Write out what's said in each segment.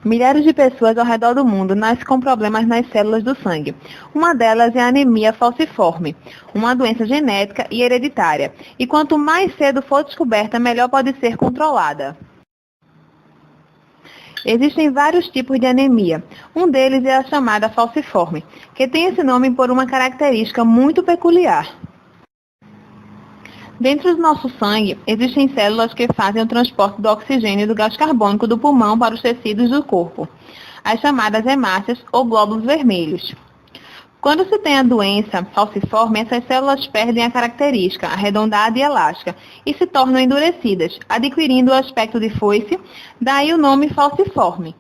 Milhares de pessoas ao redor do mundo nascem com problemas nas células do sangue. Uma delas é a anemia falciforme, uma doença genética e hereditária. E quanto mais cedo for descoberta, melhor pode ser controlada. Existem vários tipos de anemia. Um deles é a chamada falciforme, que tem esse nome por uma característica muito peculiar. Dentro do nosso sangue, existem células que fazem o transporte do oxigênio e do gás carbônico do pulmão para os tecidos do corpo, as chamadas hemácias ou glóbulos vermelhos. Quando se tem a doença falciforme, essas células perdem a característica arredondada e elástica e se tornam endurecidas, adquirindo o aspecto de foice, daí o nome falciforme.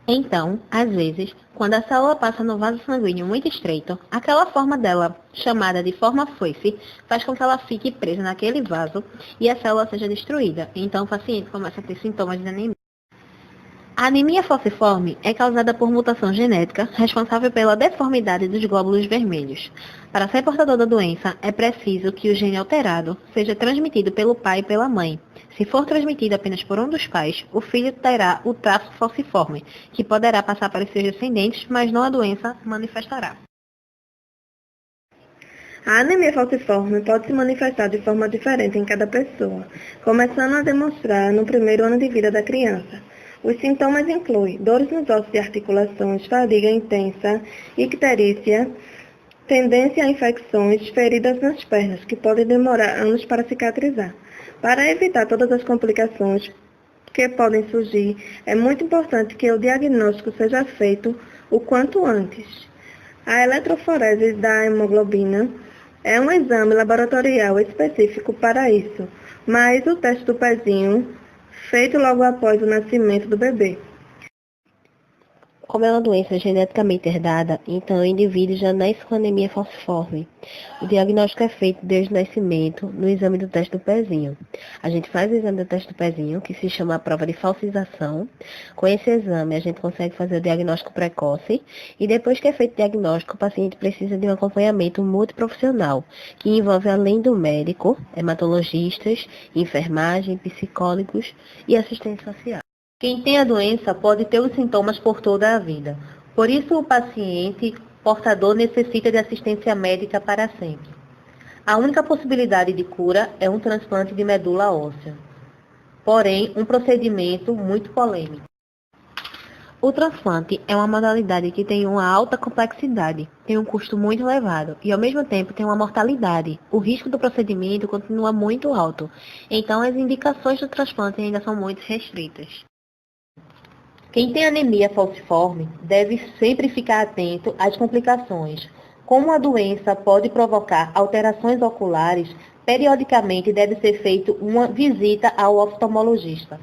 Então, às vezes, quando a célula passa no vaso sanguíneo muito estreito, aquela forma dela, chamada de forma foice, faz com que ela fique presa naquele vaso e a célula seja destruída. Então, o paciente começa a ter sintomas de anemia. A anemia falciforme é causada por mutação genética responsável pela deformidade dos glóbulos vermelhos. Para ser portador da doença, é preciso que o gene alterado seja transmitido pelo pai e pela mãe. Se for transmitido apenas por um dos pais, o filho terá o traço falciforme, que poderá passar para os seus descendentes, mas não a doença manifestará. A anemia falciforme pode se manifestar de forma diferente em cada pessoa, começando a demonstrar no primeiro ano de vida da criança. Os sintomas incluem dores nos ossos e articulações, fadiga intensa, icterícia, tendência a infecções, feridas nas pernas, que podem demorar anos para cicatrizar. Para evitar todas as complicações que podem surgir, é muito importante que o diagnóstico seja feito o quanto antes. A eletroforese da hemoglobina é um exame laboratorial específico para isso, mas o teste do pezinho feito logo após o nascimento do bebê. Como é uma doença geneticamente herdada, então o indivíduo já nasce com anemia falciforme. O diagnóstico é feito desde o nascimento no exame do teste do pezinho. A gente faz o exame do teste do pezinho, que se chama a prova de falcização. Com esse exame, a gente consegue fazer o diagnóstico precoce e depois que é feito o diagnóstico, o paciente precisa de um acompanhamento multiprofissional, que envolve além do médico, hematologistas, enfermagem, psicólogos e assistente social. Quem tem a doença pode ter os sintomas por toda a vida. Por isso, o paciente portador necessita de assistência médica para sempre. A única possibilidade de cura é um transplante de medula óssea. Porém, um procedimento muito polêmico. O transplante é uma modalidade que tem uma alta complexidade, tem um custo muito elevado e, ao mesmo tempo, tem uma mortalidade. O risco do procedimento continua muito alto. Então, as indicações do transplante ainda são muito restritas. Quem tem anemia falciforme deve sempre ficar atento às complicações. Como a doença pode provocar alterações oculares, periodicamente deve ser feita uma visita ao oftalmologista.